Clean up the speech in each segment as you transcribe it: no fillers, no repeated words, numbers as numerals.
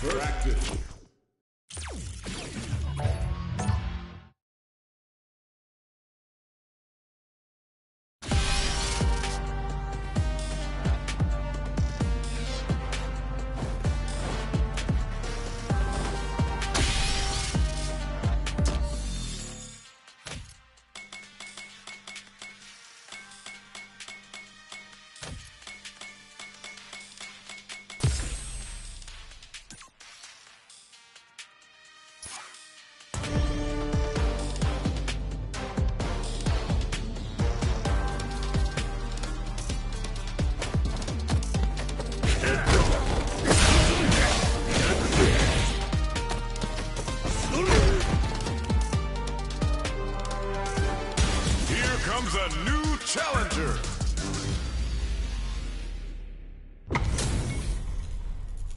Practice. A new challenger.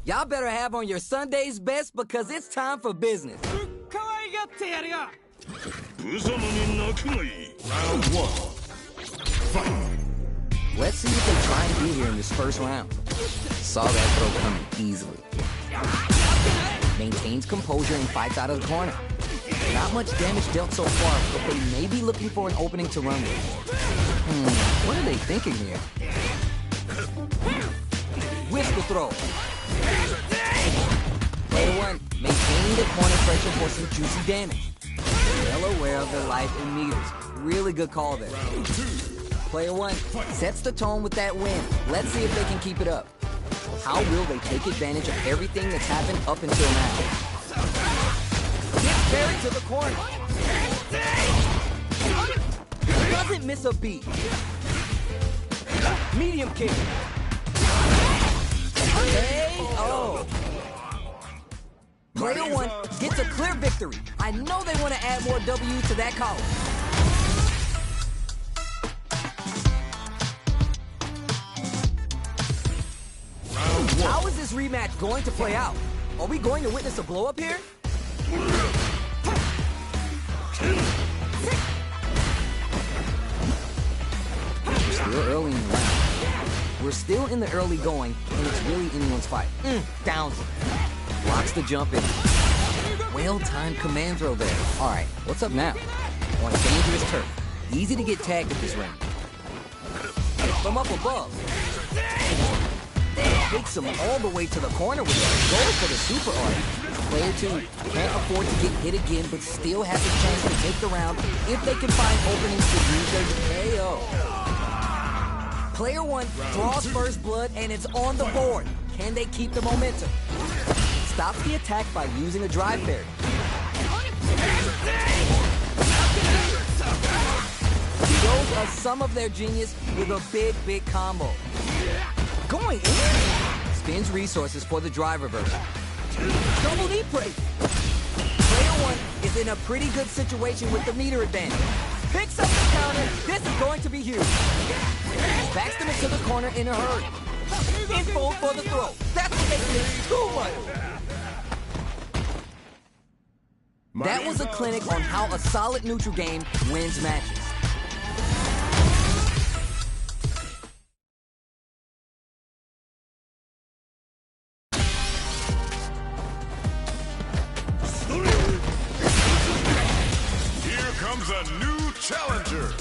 Y'all better have on your Sunday's best because it's time for business. Round one. Fight. Let's see what they try and do here in this first round. Saw that throw coming easily. Maintains composure and fights out of the corner. Not much damage dealt so far, but they may be looking for an opening to run with. What are they thinking here? Whistle throw. Player one, maintaining the corner pressure for some juicy damage. Well aware of their life in meters. Really good call there. Player one sets the tone with that win. Let's see if they can keep it up. How will they take advantage of everything that's happened up until now? Gets carried to the corner. Doesn't miss a beat. Medium kick. KO. Player one gets a clear victory. I know they want to add more W to that column. How is this rematch going to play out? Are we going to witness a blow-up here? We're still early in the round. We're still in the early going, and it's really anyone's fight. Downs him. Blocks the jump in. Well-timed command throw there. All right, what's up now? On dangerous turf. Easy to get tagged at this range. From up above. Takes him all the way to the corner with it. Goes for the super art. Player two can't afford to get hit again, but still has a chance to take the round if they can find openings to use their KO. Player one draws first blood, and it's on the board. Can they keep the momentum? Stops the attack by using a drive parry. Shows us some of their genius with a big combo. Going in. Spins resources for the drive reversal. Double knee plate. Player one is in a pretty good situation with the meter advantage. Picks up the counter. This is going to be huge. Backs them into the corner in a hurry. In full for the throw. That's what makes it too much. That was a clinic on how a solid neutral game wins matches. Here comes a new challenger.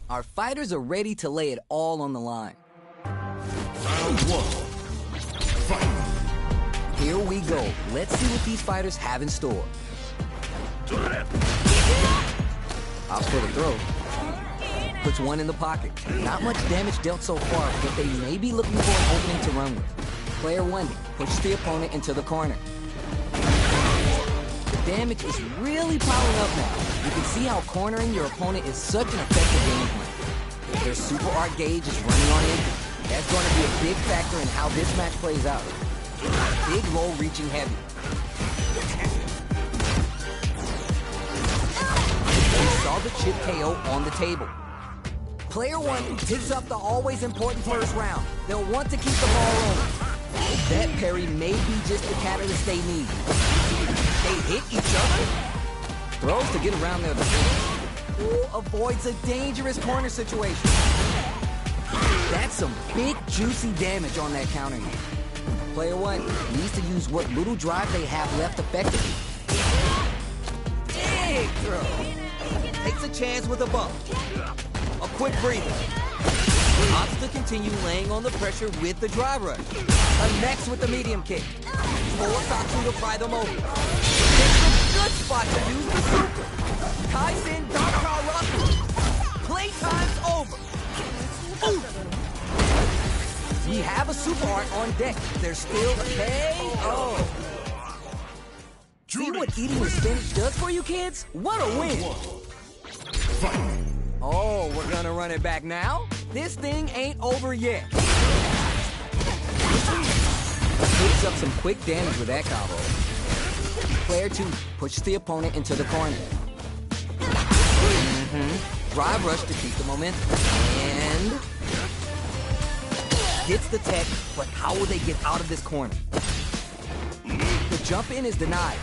Our fighters are ready to lay it all on the line. Round one. Fight. Here we go. Let's see what these fighters have in store. Opts for the throw. Puts one in the pocket. Not much damage dealt so far, but they may be looking for an opening to run with. Player one pushes the opponent into the corner. The damage is really piling up now. You can see how cornering your opponent is such an effective game plan. Their super art gauge is running on empty. That's going to be a big factor in how this match plays out. Big low reaching heavy. We saw the chip KO on the table. Player one picks up the always important first round. They'll want to keep the ball rolling. That parry may be just the catalyst they need. They hit each other. Throws to get around their defense. Avoids a dangerous corner situation. That's some big big, juicy damage on that counter hit. Player 1 needs to use what little drive they have left effectively. Big throw. Takes a chance with a bump. A quick breather. Opts to continue laying on the pressure with the drive rush. Connects with the medium kick. Full Satsu to pry them over. It's a good spot to use the super. Ties in Dark Raku. Playtime's over. Ooh. We have a super art on deck. There's still a KO. See what eating your spinach does for you kids? What a win. Oh, we're gonna run it back now? This thing ain't over yet. Picks up some quick damage with that combo. Player 2 pushes the opponent into the corner. Drive rush to keep the momentum. And hits the tech, but how will they get out of this corner? The jump in is denied.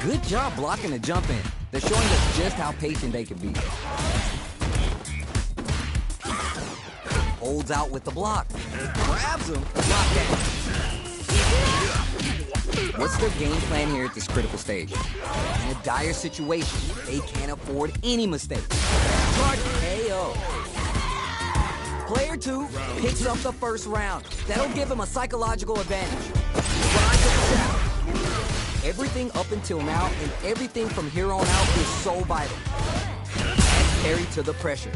Good job blocking the jump in. They're showing us just how patient they can be. Holds out with the block. Grabs him. Lockdown. What's their game plan here at this critical stage? In a dire situation, they can't afford any mistakes. Charge KO. Player 2 picks up the first round. That'll give him a psychological advantage. Everything up until now and everything from here on out is so vital. Adds parry to the pressure.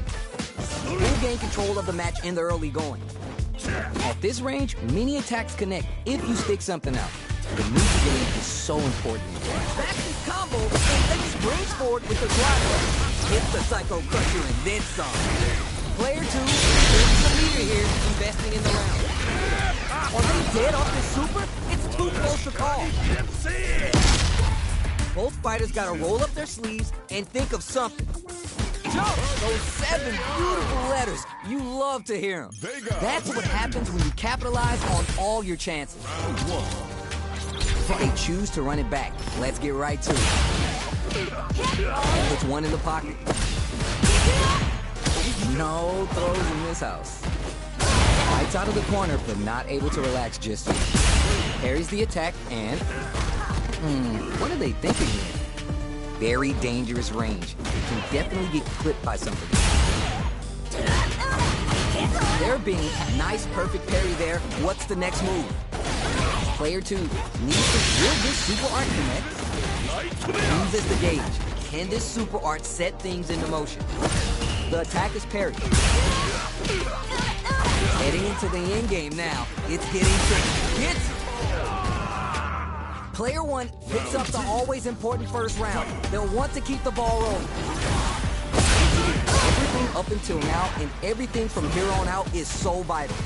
We'll gain control of the match in the early going. At this range, many attacks connect if you stick something out. The neutral game is so important. Back this combo and then springs forward with the driver. Hits the Psycho Crusher and then some. Player 2 is the leader here, investing in the round. Are they dead off this super? It's too close to call. Both fighters gotta roll up their sleeves and think of something. Jump! Those 7 beautiful letters. You love to hear them. That's what happens when you capitalize on all your chances. They choose to run it back. Let's get right to it. Puts one in the pocket. No throws in this house. Fights out of the corner, but not able to relax just yet. Parries the attack and... what are they thinking here? Very dangerous range. It can definitely get clipped by something. There being nice, perfect parry there. What's the next move? Player 2 needs to... Will this super art connect? Uses the gauge. Can this super art set things into motion? The attack is parried. Heading into the end game now. It's getting tricky. Hits! Player 1 picks up the always important first round. They'll want to keep the ball rolling. Everything up until now and everything from here on out is so vital.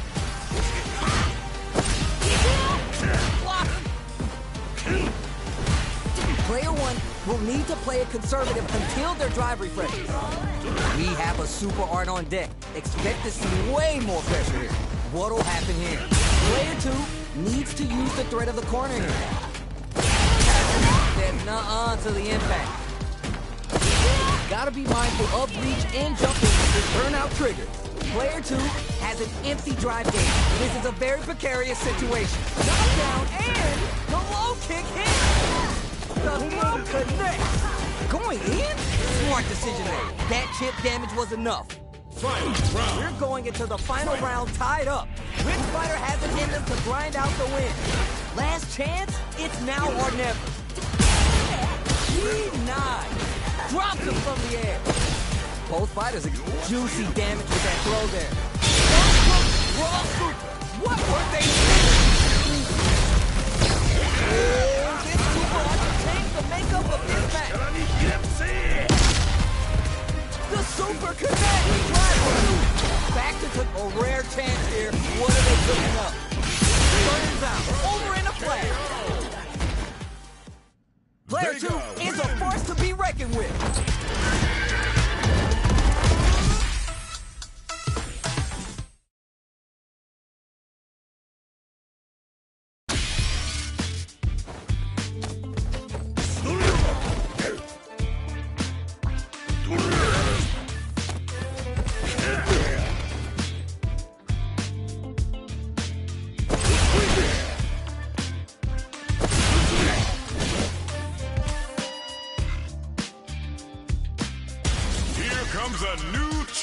Player 1 will need to play it conservative until their drive refreshes. We have a super art on deck. Expect to see way more pressure here. What'll happen here? Player 2 needs to use the threat of the corner here. Then nuh-uh to the impact. Gotta be mindful of reach and jumping with burnout triggers. Player 2 has an empty drive gauge. This is a very precarious situation. Knockdown and the low kick hit. The throw connects. Going in? Smart decision there. That chip damage was enough. We're going into the final round tied up. Which fighter has it in them to grind out the win? Last chance? It's now or never. Denied. Drops him from the air. Both fighters are juicy damage with that throw there. Raw super. What were they thinking? Oh, this super ought to change the makeup of this match. The super connect. Back to took a rare chance here. What are they cooking up? Burns out. Over in a flash. Player 2 is a force to be reckoned with.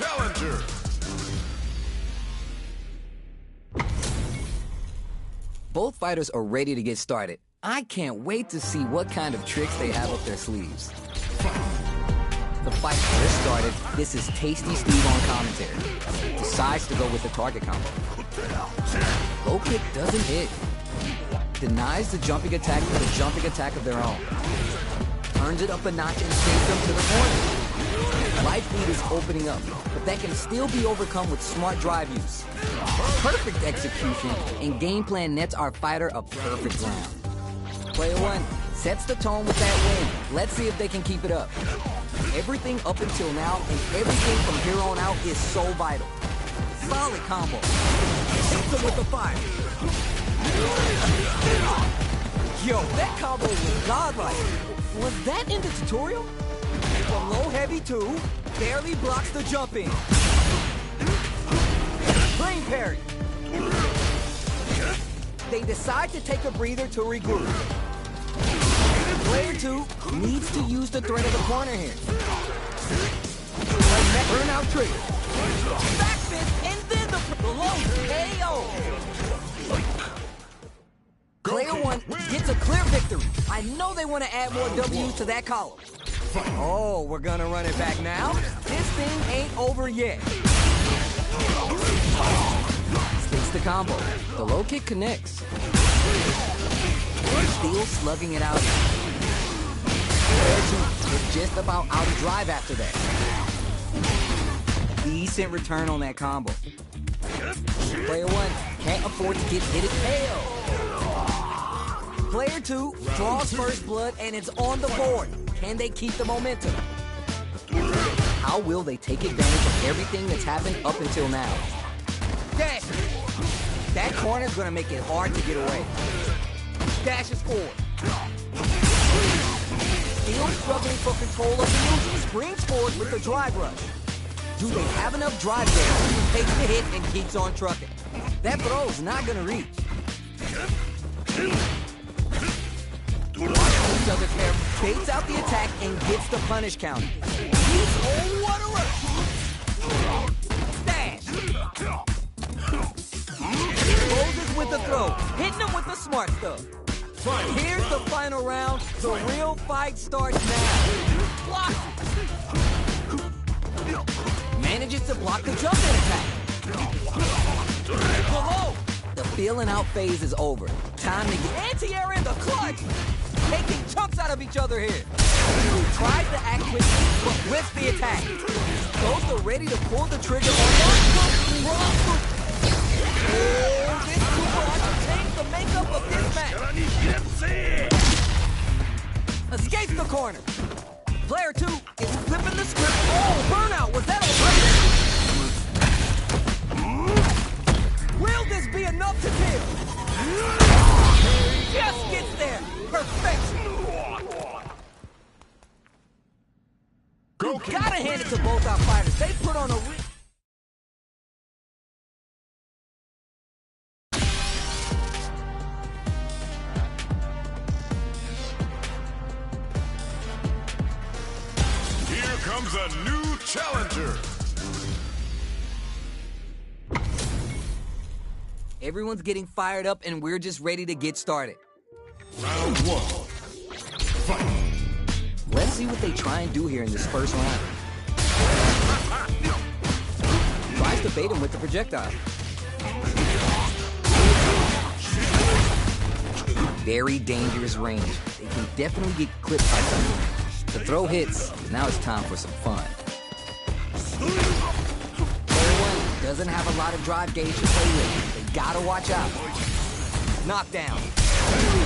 challenger. Both fighters are ready to get started. I can't wait to see what kind of tricks they have up their sleeves. The fight just started. This is Tasty Steve on commentary. Decides to go with the target combo. Low kick doesn't hit. Denies the jumping attack with a jumping attack of their own. Turns it up a notch and sends them to the corner. Life lead is opening up, but that can still be overcome with smart drive use. Perfect execution and game plan nets our fighter a perfect round. Player one sets the tone with that win. Let's see if they can keep it up. Everything up until now and everything from here on out is so vital. Solid combo. Hits him with the fire. Yo, that combo was godlike. Was that in the tutorial? From low heavy two, barely blocks the jump in. Brain parry. They decide to take a breather to regroup. Player two needs to use the threat of the corner here. Burnout trigger. Back fist and then the low KO. Player one gets a clear victory. I know they want to add more W's to that column. Oh, we're gonna run it back now? This thing ain't over yet. Sticks the combo. The low kick connects. Still slugging it out. Player two is just about out of drive after that. Decent return on that combo. Player one can't afford to get hit at KO. Player two draws first blood and it's on the board. Can they keep the momentum? How will they take advantage of everything that's happened up until now? Dash! That corner's gonna make it hard to get away. Dashes forward. Still struggling for control of the illusion. Springs forward with the drive rush. Do they have enough drive there? Takes the hit and keeps on trucking. That throw's not gonna reach. Watch each other carefully. Baits out the attack and gets the punish counter. Oh, what a rush! Dash! Closes with the throw. Hitting him with the smart stuff. Here's the final round. The real fight starts now. Blocks it. Manages to block the jump-in attack. Below. The feeling out phase is over. Time to get anti-air in the clutch. Taking chunks out of each other here. Tries to act quickly, but whiffs the attack. Goes to ready to pull the trigger on one. Oh, this super ought to change the makeup of this match. Escapes the corner. Player two is flipping the script. Oh, burnout. Was that a Will this be enough to kill? Just gets there. Perfection. You gotta hand it to both our fighters. They put on a Here comes a new challenger. Everyone's getting fired up and we're just ready to get started. Round one. Fight. Let's see what they try and do here in this first round. Tries to bait him with the projectile. Very dangerous range. They can definitely get clipped by something. The throw hits. Now it's time for some fun. Player one doesn't have a lot of drive gauge to play with. They gotta watch out. Knockdown.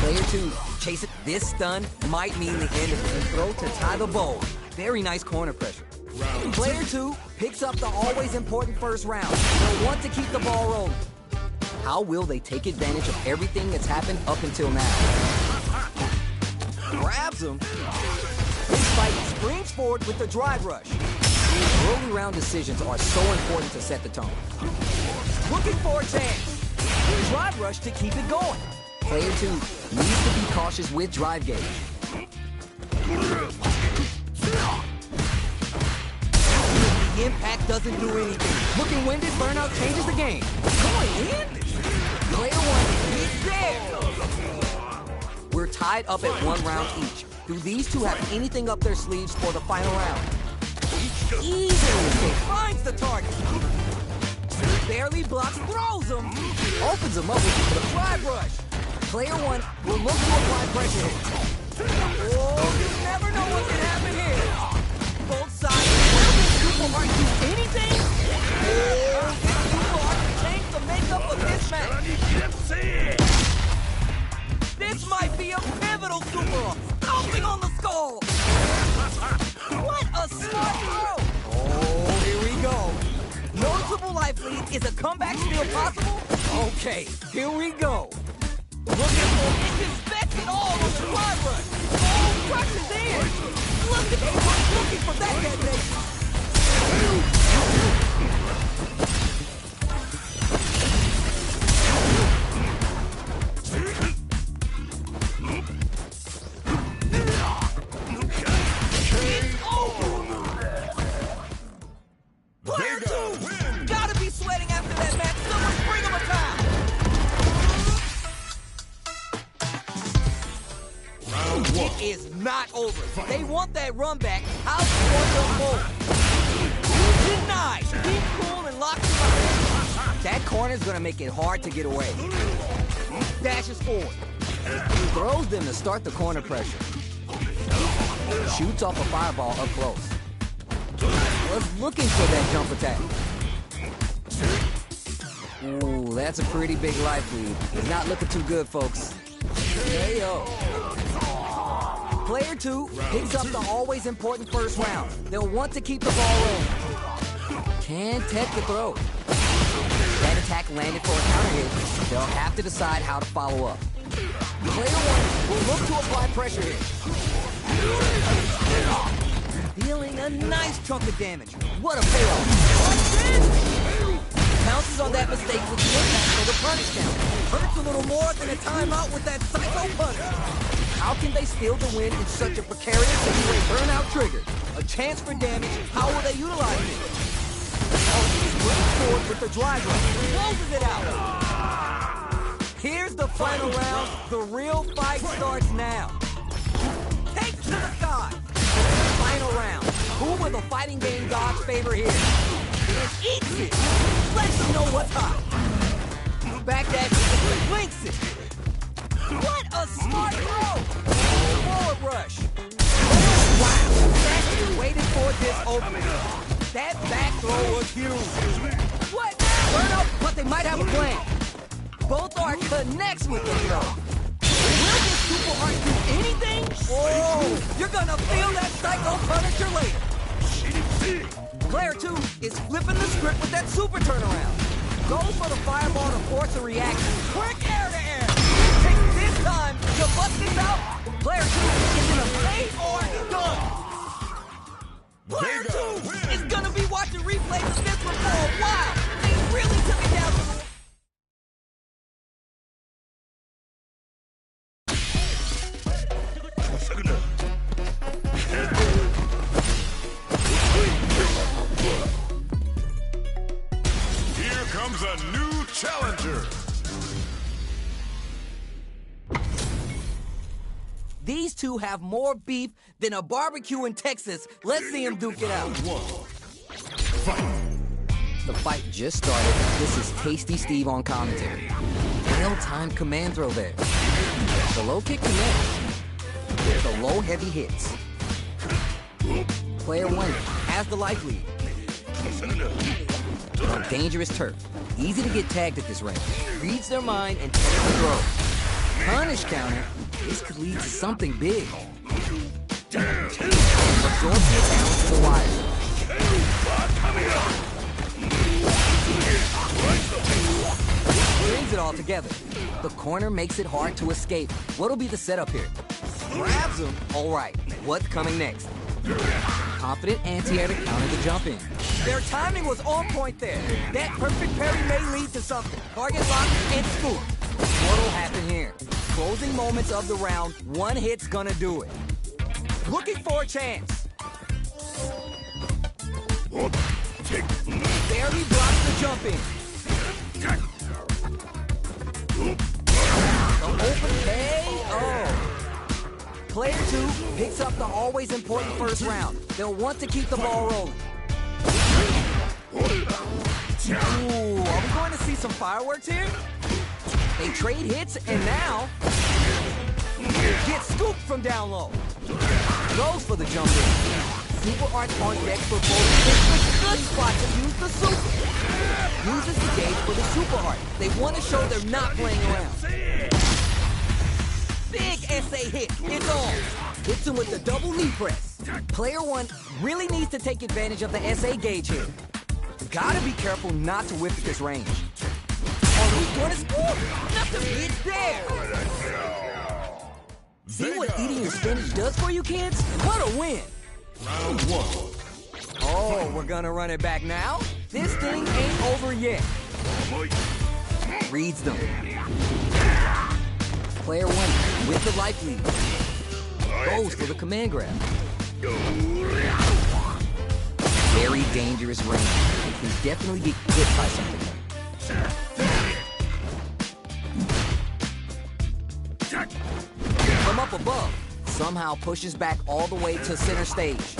Player two, chase it. This stun might mean the end of the throw to tie the bow. Very nice corner pressure. Player two picks up the always important first round. They'll want to keep the ball rolling. How will they take advantage of everything that's happened up until now? Grabs him. This fight springs forward with the drive rush. Early round decisions are so important to set the tone. Looking for a chance. Drive rush to keep it going. Player two needs to be cautious with drive gauge. The impact doesn't do anything. Looking winded, burnout changes the game. Going in? Player one, he's there. We're tied up at 1 round each. Do these two have anything up their sleeves for the final round? Easily finds the target. Barely blocks, throws him. Opens him up with a fly brush. Player one will look to apply pressure. Oh, you never know what can happen here. Both sides. Will this super hard do anything? Oh, this super hard can change the makeup of this match. This might be a pivotal super. Stomping on the skull. What a smart throw. Oh, here we go. Noticeable life lead. Is a comeback still possible? Okay, here we go. Looking for inspected all on the fly rush. Oh, crushes in. Look at him looking for that detonation. It's over. Player two, gotta be sweating after that match. Someone bring him a towel. It is not over. They want that run back. How's the one go denied. Keep cool and lock him up. That corner's gonna make it hard to get away. Dashes forward. Throws them to start the corner pressure. Shoots off a fireball up close. Was looking for that jump attack. Ooh, that's a pretty big life lead. It's not looking too good, folks. KO. Player two picks up the always important first round. They'll want to keep the ball rolling. Can't tech the throw. That attack landed for a counter hit. They'll have to decide how to follow up. Player one will look to apply pressure here. Dealing a nice chunk of damage. What a payoff. Pounces on that mistake with the impact for the punish count. Hurts a little more than a timeout with that psycho punish. How can they steal the win in such a precarious situation? Burnout triggered. A chance for damage. How will they utilize it? Oh, he's brings forward with the driver. Closes it out. Here's the final round. The real fight starts now. Takes to the sky. Final round. Who will the fighting game gods favor here? And eats it. Lets them know what's hot. Back at it. Links it. What a smart throw! Forward rush. Wow. Waited for this opening. That back throw was huge. What? Burn up, but they might have a plan. Both are connects with the throw. Will this super art do anything? Oh, you're gonna feel that psycho punisher later. Player two is flipping the script with that super turnaround. Goes for the fireball to force a reaction. Quick air to air. Takes this time to bust this out. Player two is in a play or done. Player two is gonna be watching replays of this one for a while. They really took it down to the... Here comes a new challenger. These two have more beef than a barbecue in Texas. Let's see them duke it out. The fight just started. This is Tasty Steve on commentary. Well-timed command throw there. The low kick connects. The low heavy hits. Player one has the life lead. On dangerous turf. Easy to get tagged at this range. Reads their mind and takes the throw. Punish counter. This could lead to something big. Absorbs the attack to the wire. Brings it all together. The corner makes it hard to escape. What'll be the setup here? Grabs him. All right, what's coming next? Confident anti-air to counter the jump in. Their timing was on point there. That perfect parry may lead to something. Target lock and scoop. What'll happen here? Closing moments of the round, one hit's gonna do it. Looking for a chance. Barely blocks the jump in. The open KO. Player 2 picks up the always important first round. They'll want to keep the ball rolling. Ooh, are we going to see some fireworks here? They trade hits and now get scooped from down low. Goes for the jump in. Super Arts on deck for both. It's a good spot to use the super. Uses the gauge for the Super Art. They want to show they're not playing around. Big SA hit. It's on. Hits him with the double knee press. Player 1 really needs to take advantage of the SA gauge here. Gotta be careful not to whiff at this range. Are we going to score? Nothing. It's there. See what eating your spinach does for you kids? What a win. Round 1. Oh, we're gonna run it back now? This thing ain't over yet. Reads them. Player 1 with the life lead. Goes for the command grab. Very dangerous range. You can definitely get hit by something. From up above, somehow pushes back all the way to center stage.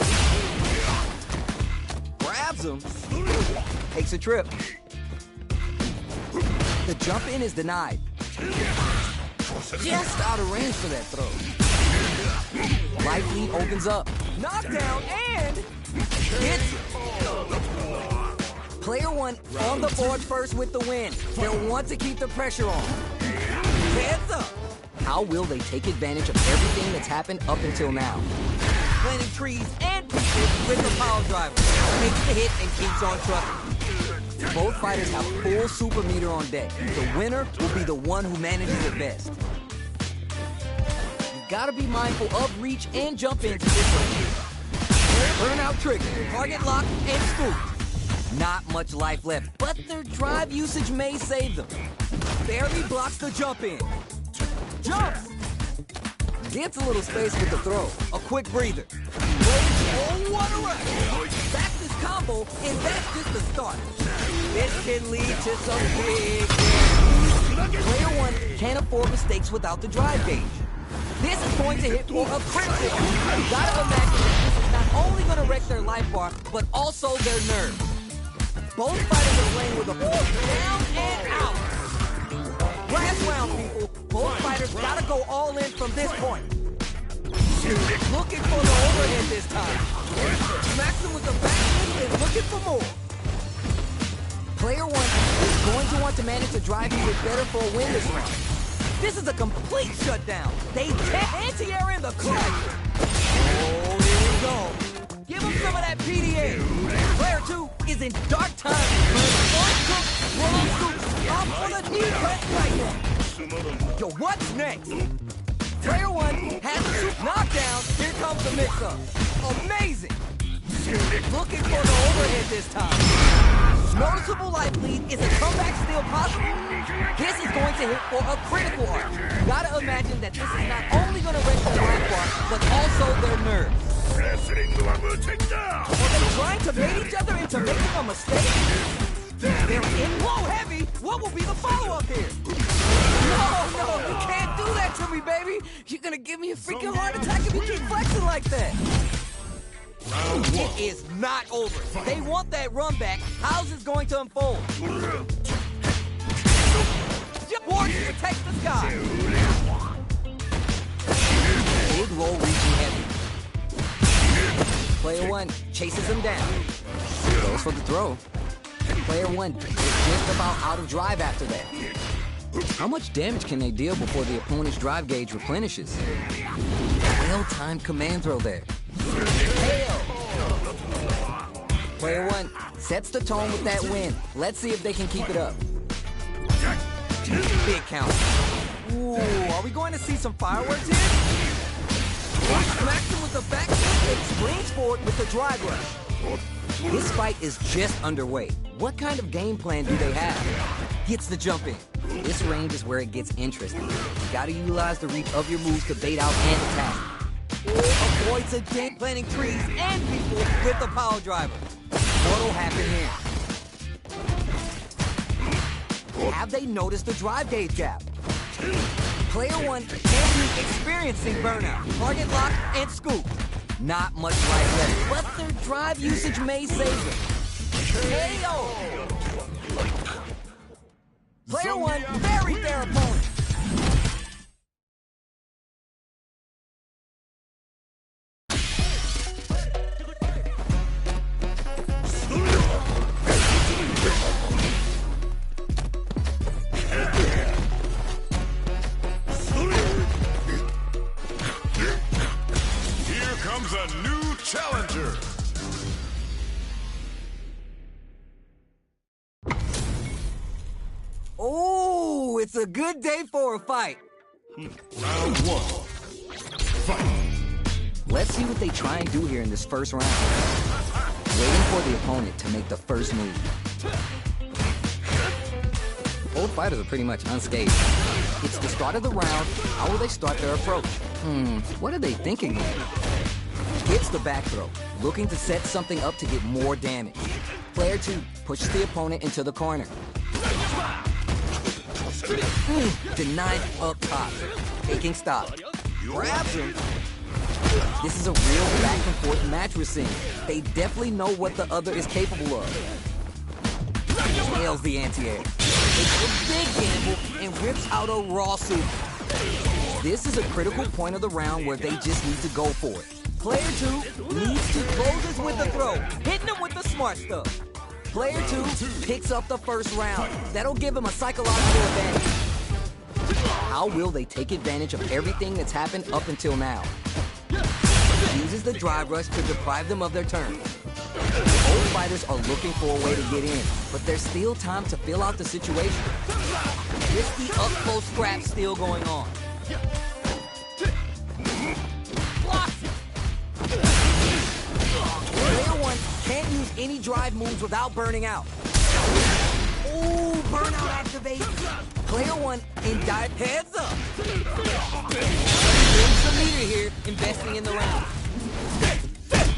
Grabs him. Takes a trip. The jump in is denied. Just out of range for that throw. Life lead opens up. Knockdown and hits. Player 1 on the board first with the win. They'll want to keep the pressure on. Hands up. How will they take advantage of everything that's happened up until now? Planting trees and people with the power driver. Makes the hit and keeps on trucking. Both fighters have full super meter on deck. The winner will be the one who manages it best. You gotta be mindful of reach and jump into this one. Burnout trigger, target lock, and scoop. Not much life left, but their drive usage may save them. Barely blocks the jump in. Jumps! Gets a little space with the throw. A quick breather. Oh, what a rush! Back this combo, and that's just the start. This can lead to some big damage. Player 1 can't afford mistakes without the drive gauge. This is going to hit for a critical. You gotta imagine that this is not only gonna wreck their life bar, but also their nerves. Both fighters are playing with a down and out. Last round, people. Both fighters gotta go all in from this point. Looking for the overhead this time. Smacks him with the back fist and looking for more. Player 1 is going to want to manage to drive you better for a win this round. This is a complete shutdown. They can't anti-air in the clutch. Oh, here we go. Give him some of that PDA. Player 2 is in dark time. Wrong scoop, off for the knee cut right now. Yo, what's next? Player 1 has a soup knockdown. Here comes the mix-up. Amazing. Looking for the overhead this time. Noticeable life lead. Is a comeback still possible? This is going to hit for a critical arc. Gotta imagine that this is not only going to wreck their life bar, but also their nerves. Are they trying to bait each other into making a mistake? They're in low heavy. What will be the follow-up here? No, you can't do that to me, baby. You're gonna give me a freaking heart attack if you keep flexing like that. It is not over. They want that run back. How's this going to unfold? Warrior protects the sky. Big roll reaching heavy. Player 1 chases him down. Goes for the throw. Player 1 is just about out of drive after that. How much damage can they deal before the opponent's drive gauge replenishes? Well-timed command throw there. Hail! Player 1 sets the tone with that win. Let's see if they can keep it up. Big count. Ooh, are we going to see some fireworks here? Smacks him with the back kick and springs forward with the drive rush. This fight is just underway. What kind of game plan do they have? Gets the jump in. This range is where it gets interesting. You gotta utilize the reach of your moves to bait out and attack. Avoids a game planting trees and people with the power driver. What'll happen here? Have they noticed the drive gauge gap? Player 1 can't use experiencing burnout, target lock, and scoop. Not much life left, but their drive usage may save them. KO! Player 1 buried their opponent. Here comes a new challenger. Oh, it's a good day for a fight. Round 1. Fight. Let's see what they try and do here in this first round. Waiting for the opponent to make the first move. Both fighters are pretty much unscathed. It's the start of the round. How will they start their approach? What are they thinking here? Hits the back throw, looking to set something up to get more damage. Player 2 pushes the opponent into the corner. Denied up top. Taking stock. Grabs him. This is a real back and forth match we're seeing. They definitely know what the other is capable of. Nails the anti-air. Takes a big gamble and rips out a raw super. This is a critical point of the round where they just need to go for it. Player 2 needs to close this with a throw, hitting him with the smart stuff. Player 2 picks up the first round. That'll give him a psychological advantage. How will they take advantage of everything that's happened up until now? Uses the drive rush to deprive them of their turn. Both fighters are looking for a way to get in, but there's still time to fill out the situation. Risky up-close scrap still going on. Blocks it. Player 1 can't use any drive moves without burning out. Ooh, burnout activated. Player 1 in dire heads up. There's the meter here, investing in the round.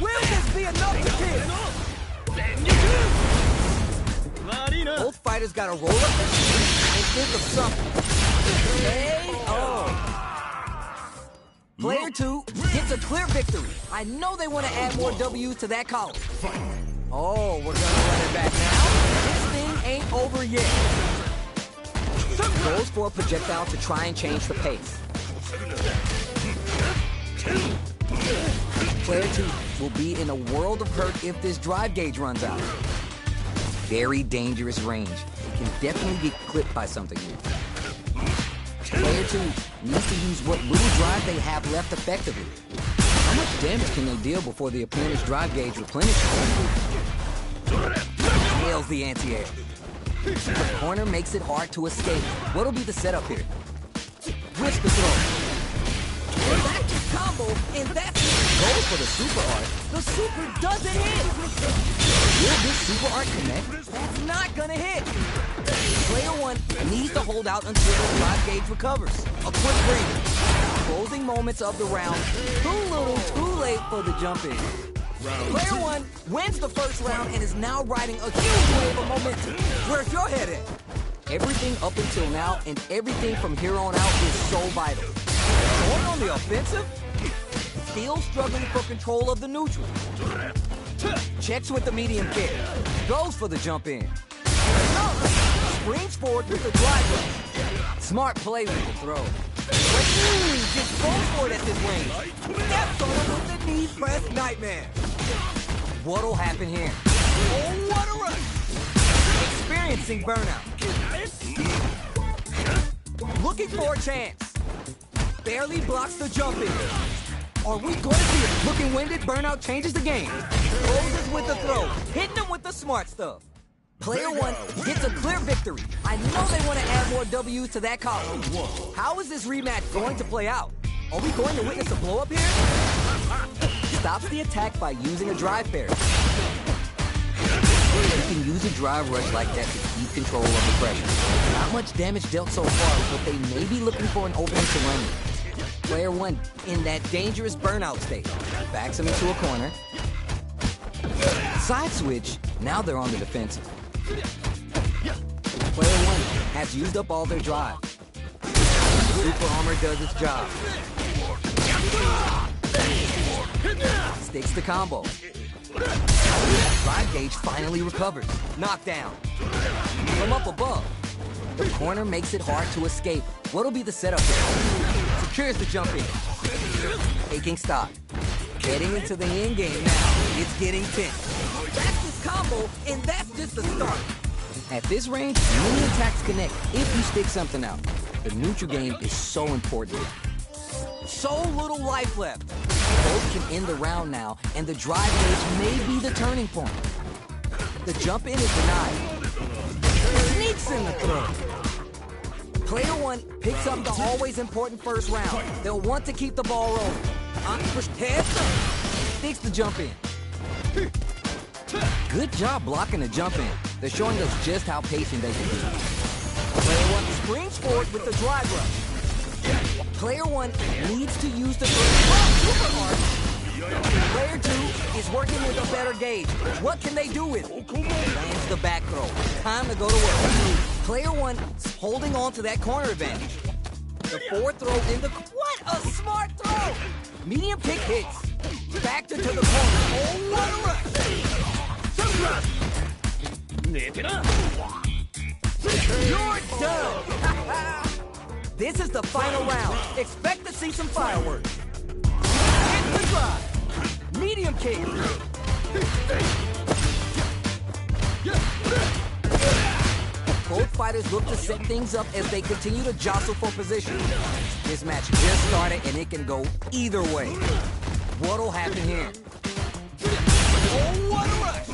Will this be enough to kill? Both fighters gotta roll up their sleeves and think of something. KO. Player 2 gets a clear victory. I know they want to add more W's to that column. Oh, we're gonna run it back now. This thing ain't over yet. Goes for a projectile to try and change the pace. Player 2 will be in a world of hurt if this drive gauge runs out. Very dangerous range. It can definitely get clipped by something here. Player 2 needs to use what little drive they have left effectively. How much damage can they deal before the opponent's drive gauge replenishes? Nails the anti-air. The corner makes it hard to escape. What'll be the setup here? Risk the throw. Back to combo, and that's it. Goes for the super art. The super doesn't hit. Will this super art connect? That's not gonna hit. Player 1 needs to hold out until the drive gauge recovers. A quick breather. Closing moments of the round. Too little, too late for the jump in. Player 1 wins the first round and is now riding a huge wave of momentum. Where's your head at? Everything up until now and everything from here on out is so vital. Going on the offensive? Still struggling for control of the neutral. Checks with the medium kick. Goes for the jump in. Springs forward with the drive rush. Smart play with the throw. But just goes for it at this range. That's on him with the knee press nightmare. What'll happen here? Oh, what a rush! Experiencing burnout. Looking for a chance. Barely blocks the jump in. Are we going to see it? Looking winded, burnout changes the game. Closes with the throw, hitting them with the smart stuff. Player 1 gets a clear victory. I know they want to add more W's to that column. How is this rematch going to play out? Are we going to witness a blow-up here? Stops the attack by using a drive parry. You can use a drive rush like that to keep control of the pressure. Not much damage dealt so far, but they may be looking for an opening to run with. Player 1 in that dangerous burnout state. Backs him into a corner. Side switch, now they're on the defensive. Player 1 has used up all their drive. Super Armor does its job. Sticks the combo. Drive gauge finally recovers. Knockdown. From up above. The corner makes it hard to escape. What'll be the setup there? Secures the jump in. Taking stock. Getting into the end game now. It's getting tense. That's his combo, and that's just the start. At this range, many attacks connect if you stick something out. The neutral game is so important. So little life left. Both can end the round now, and the drive gauge may be the turning point. The jump in is denied. Sneaks in the throw. Player 1 picks up the always important first round. They'll want to keep the ball rolling. Heads up. Sticks the jump in. Good job blocking the jump in. They're showing us just how patient they can be. Player 1 springs forward with the drive rush. Player 1 needs to use the super hard. Player 2 is working with a better gauge. What can they do with it? Lands the back throw. Time to go to work. Player 1 is holding on to that corner advantage. The forward throw in the... What a smart throw! Medium kick hits. Factor to the corner. Oh, what a rush! You're done! This is the final round. Expect to see some fireworks. Hit the drive. Medium kick. Both fighters look to set things up as they continue to jostle for position. This match just started and it can go either way. What'll happen here? Oh, what a rush!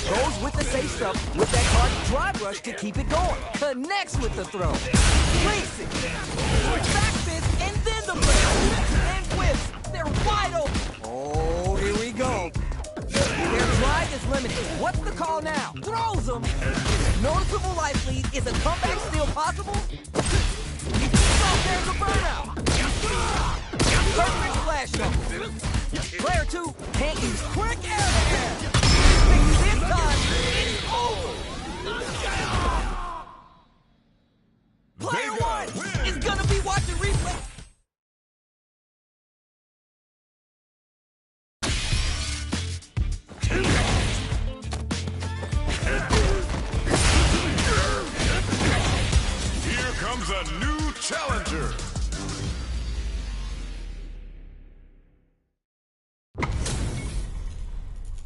Goes with the safe stuff with that hard drive rush to keep it going. Connects with the throw. Place it. Back fist and then the break. And whips. They're wide open. Oh, here we go. Their drive is limited. What's the call now? Throws them. Noticeable life lead. Is a comeback still possible? Oh, there's a burnout. Perfect flash though. Player 2 can't use quick air. This time, it's over. Player 1 is gonna be watching replay. Here comes a new challenger.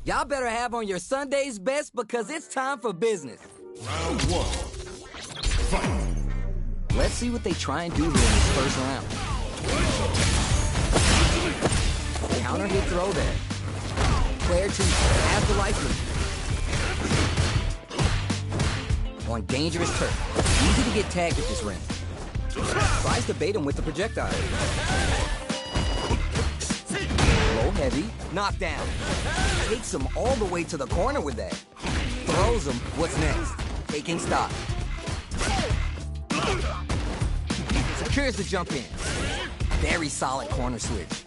Y'all better have on your Sunday's best because it's time for business. Round 1. Fight. Let's see what they try and do here in this first round. Counter hit throw there. Player 2 has the life lead. On dangerous turf. Easy to get tagged at this rim. Tries to bait him with the projectile. Low heavy. Knockdown. Takes him all the way to the corner with that. Throws him. What's next? Taking stock. Secures the jump in. Very solid corner switch.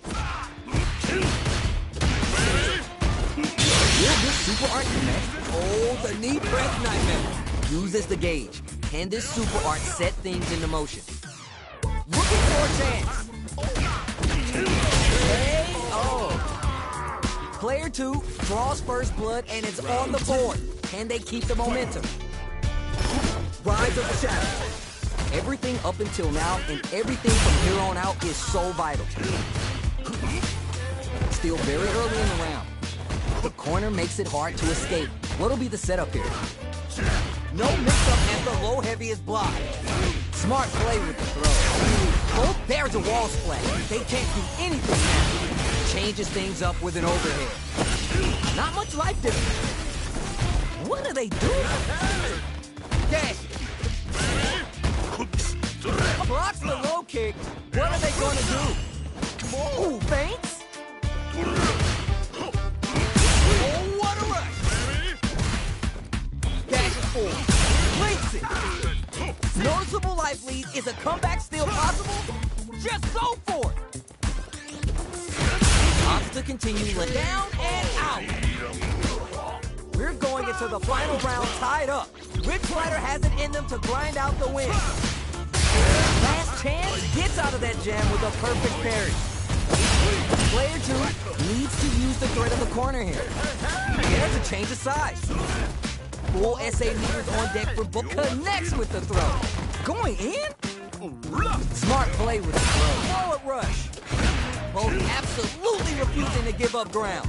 Will this super art connect? Oh, the knee press nightmare. Uses the gauge. Can this super art set things into motion? Looking for a chance. Player 2 draws first blood and is on the board. Can they keep the momentum? Rise of the shadow. Everything up until now and everything from here on out is so vital. Still very early in the round. The corner makes it hard to escape. What'll be the setup here? No mix-up as the low heavy is blocked. Smart play with the throw. Oh, there's a wall splash. They can't do anything now. Changes things up with an overhead. Not much life difference. What are they doing? Dash. Blocks the low kick. What are they going to do? Ooh, feints? Oh, what a rush. Dashes forward. Links it. Noticeable life lead. Is a comeback still possible? Just go for it. to continue down and out. We're going into the final round tied up. Which fighter has it in them to grind out the win? Last chance gets out of that jam with a perfect parry. Player 2 needs to use the threat of the corner here. There's a change of size. Full SA leaders on deck for both. Connects with the throw. Going in? Smart play with the throw. Forward rush. Both absolutely refusing to give up ground.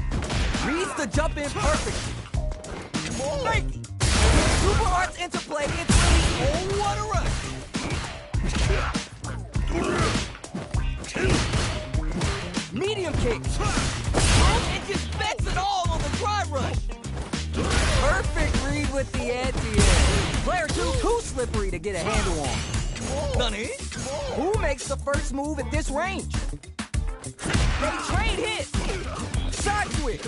Reads the jump in perfectly. Nike. Super arts into play. It's really, oh, what a rush. Medium kick. And just bets it all on the drive rush. Perfect read with the anti-air. Player 2 too slippery to get a handle on. Nani? Who makes the first move at this range? They trade hit. Side switch.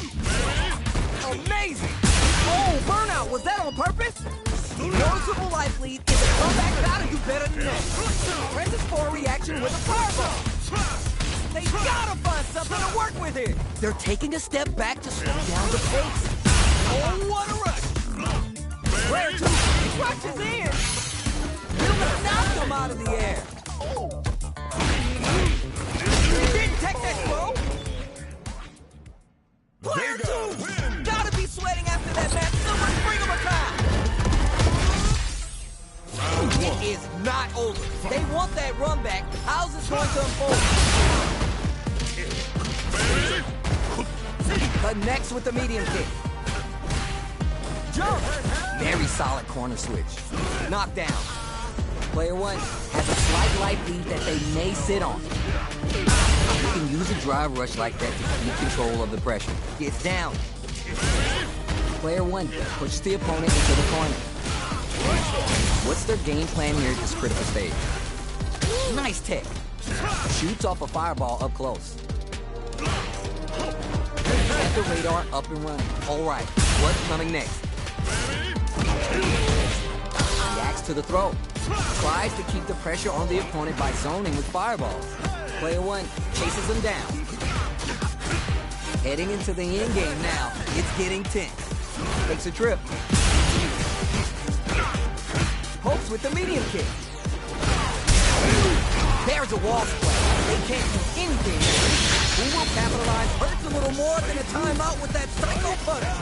Amazing. Oh, burnout. Was that on purpose? Noticeable life lead. Is a comeback gotta do better than that. Presses for a reaction with a fireball. They gotta find something to work with here. They're taking a step back to slow down the pace. Oh, what a rush. Player 2 rushes in. Will knock them out of the air. Didn't take that throw. Player 2 gotta be sweating after that match. Someone bring him a towel. It is not over. They want that run back. How's this going to unfold? Connects with the medium kick. Jump! Very solid corner switch. Knockdown. Player 1 has a slight life lead that they may sit on. You can use a drive rush like that to keep control of the pressure. Gets down. Player 1 pushes the opponent into the corner. What's their game plan here at this critical stage? Nice tech. Shoots off a fireball up close. At the radar, up and running. All right, what's coming next? Reacts to the throw. Tries to keep the pressure on the opponent by zoning with fireballs. Player 1 chases him down. Heading into the end game now. It's getting tense. Takes a trip. Pokes with the medium kick. There's a wall play. They can't do anything there. Who will capitalize? Hurts a little more than a timeout with that psycho putter.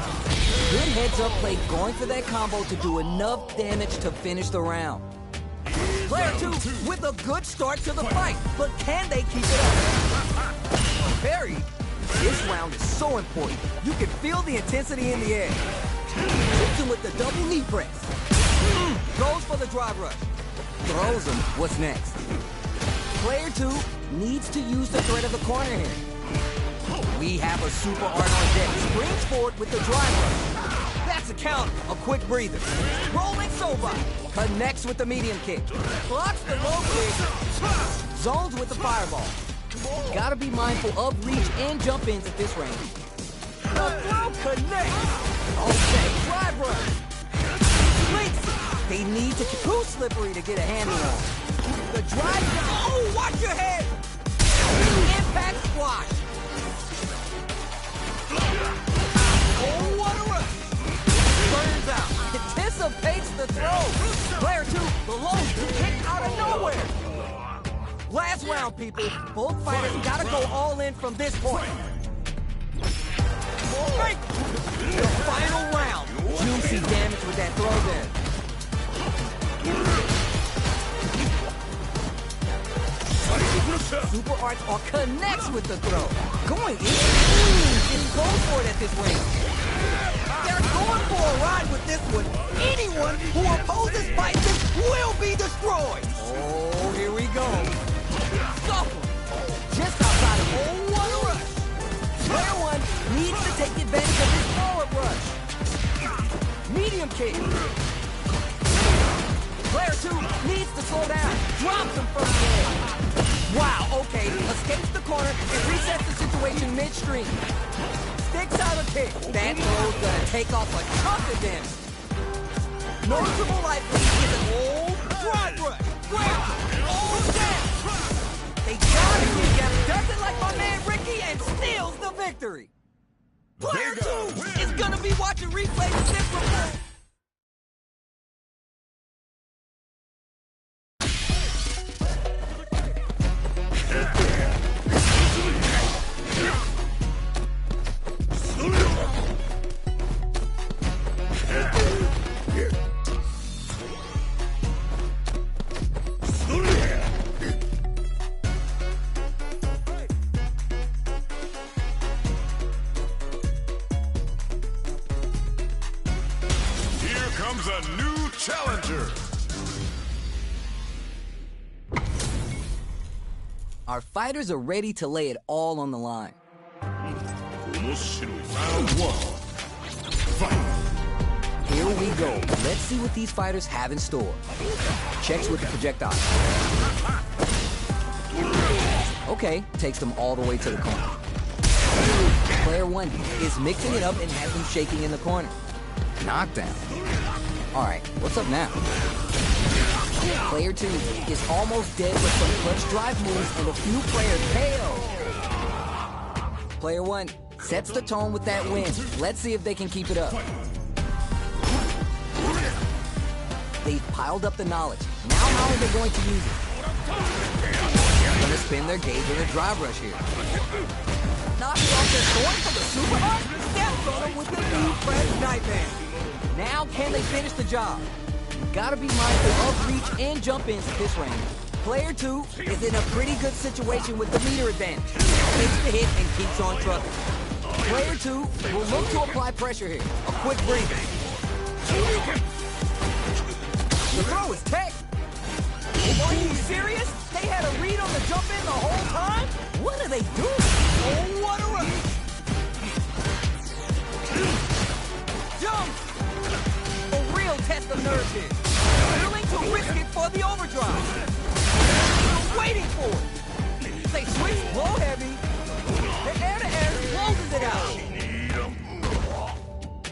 Good heads-up play going for that combo to do enough damage to finish the round. Player 2 with a good start to the fight, but can they keep it up? Barry, this round is so important. You can feel the intensity in the air. Hits him with the double knee press. Goes for the drive rush. Throws him. What's next? Player 2 needs to use the threat of the corner here. We have a super art on deck. Springs forward with the drive rush. That's a counter. A quick breather. Rolling Soba. Connects with the medium kick. Blocks the low kick. Zones with the fireball. Gotta be mindful of reach and jump ins at this range. The throw connects. Okay, drive rush. Links. They need to too slippery to get a handle on. The drive. Oh, watch your head. Impact squash. Oh, what a rush. Burns out. Anticipates the throw. Player 2, the low kick out of nowhere. Last round, people. Both fighters gotta go all in from this point. Right. The final round. Juicy damage with that throw there. Super arts or connects with the throw. Going in. It goes for it at this range. They're going for a ride with this one. Anyone who opposes Bison will be destroyed. Oh, here we go. Scuffle. Just outside of what a rush. Player 1 needs to take advantage of his forward rush. Medium kick. Player 2 needs to slow down. Drops him from the air. Wow, okay. Escapes the corner and resets the situation midstream. Sticks out a kick. That throw's gonna take off a chunk of damage. Noticeable life lead is an old drive rush. Ground. All down. They gotta get down. Does it like my man Ricky and steals the victory! Player 2 is gonna be watching replays of this report! Comes a new challenger. Our fighters are ready to lay it all on the line. Round 1. Fight. Here we go. Let's see what these fighters have in store. Checks with the projectile. Okay, takes them all the way to the corner. Player 1 is mixing it up and has them shaking in the corner. Knockdown. Alright, what's up now? Player 2 is almost dead with some clutch drive moves and a few players KO. Player 1 sets the tone with that win. Let's see if they can keep it up. They've piled up the knowledge. Now how are they going to use it? They're going to spin their gauge in a drive rush here. Knocking off their sword for the super art? Steps on them with the new fresh nightmare. Now, can they finish the job? You gotta be mindful of reach and jump ins at this range. Player 2 is in a pretty good situation with the meter advantage. Takes the hit and keeps on trucking. Player 2 will look to apply pressure here. A quick breather. The throw is tech. Are you serious? They had a read on the jump in the whole time? What are they doing? Oh, what a rush! Jump! A real test of nerves here. Willing to risk it for the overdrive. They're waiting for it. They switch low heavy. The air-to-air closes it out.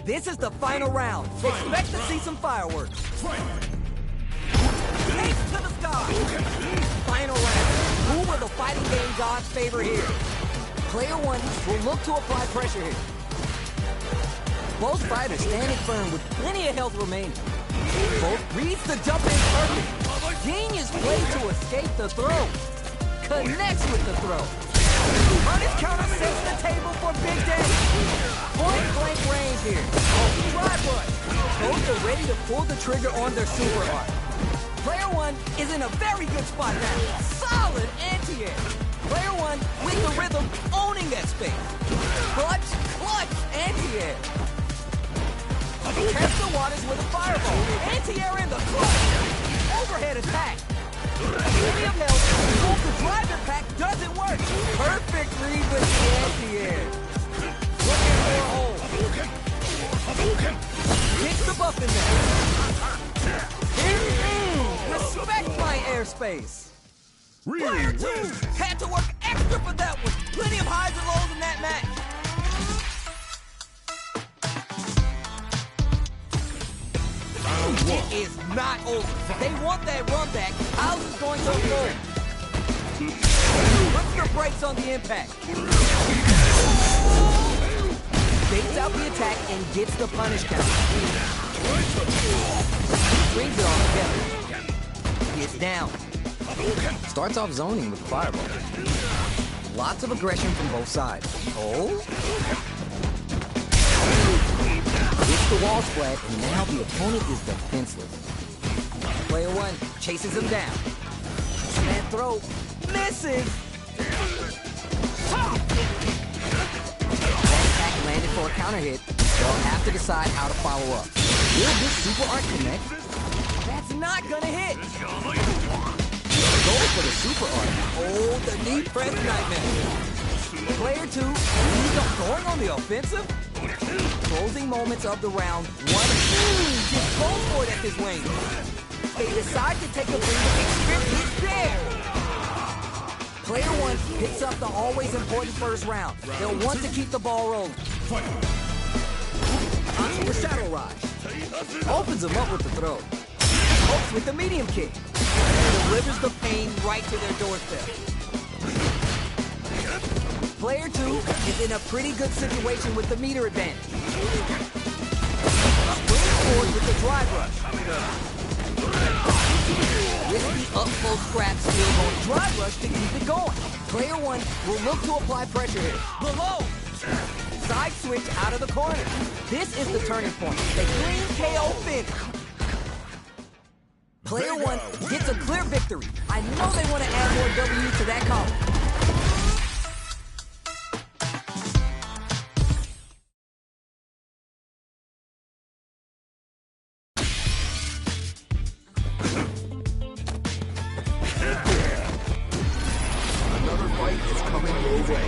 This is the final round. Expect to see some fireworks. Takes to the sky. Final round. Who will the fighting game gods favor here? Player 1 will look to apply pressure here. Both fighters standing firm with plenty of health remaining. Both reads the jump in perfect. Genius play to escape the throw. Connects with the throw. Punish counter sets the table for big damage. Point blank range here. Drive rush. Both are ready to pull the trigger on their super art. Player 1 is in a very good spot now. Solid anti-air. Player 1 with the rhythm, owning that space. Clutch, anti-air. Test the waters with a fireball. Anti-air in the clutch. Overhead attack. Medium health. Both the drive impact doesn't work. Perfect read with the anti-air. Looking for a hole. Hits the buff in there. Respect my airspace. Player 2 had to work extra for that one. Plenty of highs and lows in that match. It is not over. They want that run back. How's it going to unfold? Puts the brakes on the impact. Baits out the attack and gets the punish count. Brings it all together. Gets down. Starts off zoning with the fireball. Lots of aggression from both sides. Oh? Hits the wall splat, and now the opponent is defenseless. Player 1 chases him down. And throw. Misses! Attack landed for a counter hit. They'll have to decide how to follow up. Will this super art connect? That's not gonna hit! Go for the super art. Oh, the knee press nightmare. Player 2 leads up going on the offensive. Closing moments of the round. One just goes for it at this range. They decide to take a breather and script his there. Player 1 picks up the always important first round. They'll want to keep the ball rolling. Onto the Shadow Raj. Opens him up with the throw. Hopes with the medium kick. Delivers the pain right to their doorstep. Player 2 is in a pretty good situation with the meter advantage. Springs forward with the drive rush. Risky up-close scrap skills on drive rush to keep it going. Player 1 will look to apply pressure here. Below! Side switch out of the corner. This is the turning point. The clean KO finish. Player 1 gets a clear victory. I know they want to add more W to that column. Another fight is coming your way.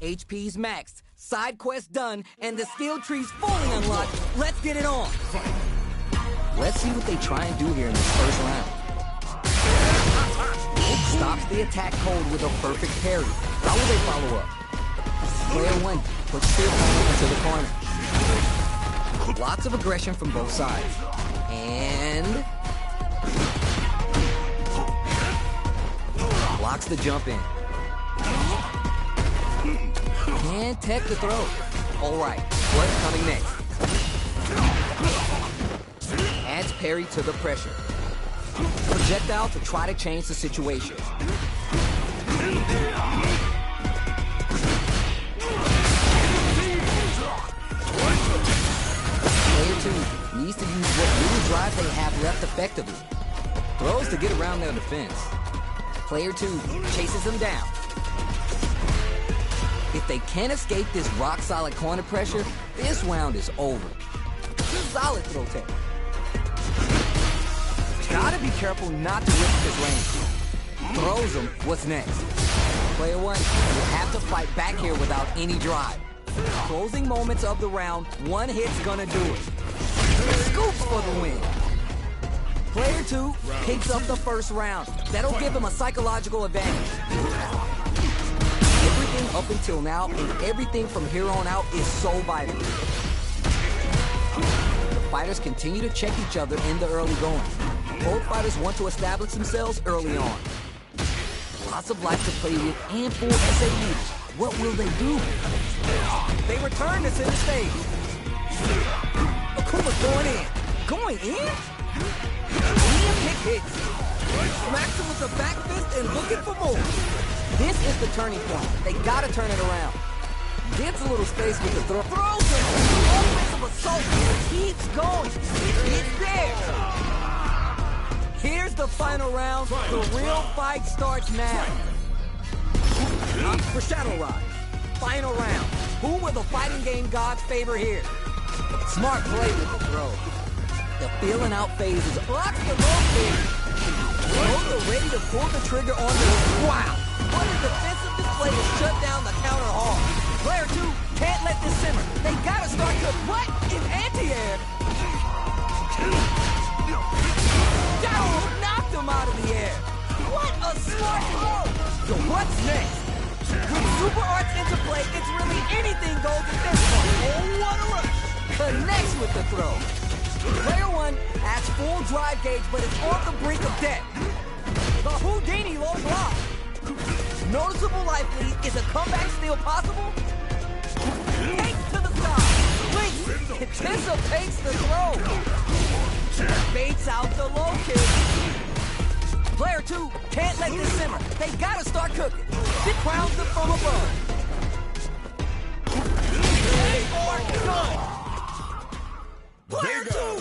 HP's maxed, side quest done, and the skill tree's fully unlocked. Let's get it on. Let's see what they try and do here in this first round. It stops the attack cold with a perfect parry. How will they follow up? Player 1 puts their opponent into the corner. Lots of aggression from both sides. And blocks the jump in. Can't tech the throw. All right, what's coming next? Adds parry to the pressure. Projectile to try to change the situation. Player 2 needs to use what little drive they have left effectively. Throws to get around their defense. Player 2 chases them down. If they can't escape this rock-solid corner pressure, this round is over. Solid throw tech. Gotta be careful not to risk this range. Throws him. What's next? Player 1 will have to fight back here without any drive. Closing moments of the round, one hit's gonna do it. Scoops for the win. Player 2 picks up the first round. That'll give him a psychological advantage. Everything up until now and everything from here on out is so vital. The fighters continue to check each other in the early going. Both fighters want to establish themselves early on. Lots of life to play with and full SA meters. What will they do? They return to center stage. Akuma's going in. Going in? Medium kick hits. Smacks him with a back fist and looking for more. This is the turning point. They gotta turn it around. Gets a little space with the throw. Throws him. Offensive assault. Keeps going. It's there. Here's the final round. The real fight starts now. For Shadow Rod. Final round. Who will the fighting game gods favor here? Smart play with the throw. The feeling out phase is blocks the low kick. Both are ready to pull the trigger on this. Wow. What a defensive display to shut down the counter hard. Player 2 can't let this simmer. They gotta start to what in anti-air? Shadow knocked him out of the air. What a smart throw. So what's next? With super arts into play, it's really anything goes at this point. Oh, what a rush. Connects with the throw. Player 1 has full drive gauge, but is on the brink of death. The Houdini low block. Noticeable life lead. Is a comeback still possible? Takes to the sky. Links anticipates the throw. Baits out the low kick. Player 2 can't let this simmer. They gotta start cooking. It crowns them from above. They are done. Player 2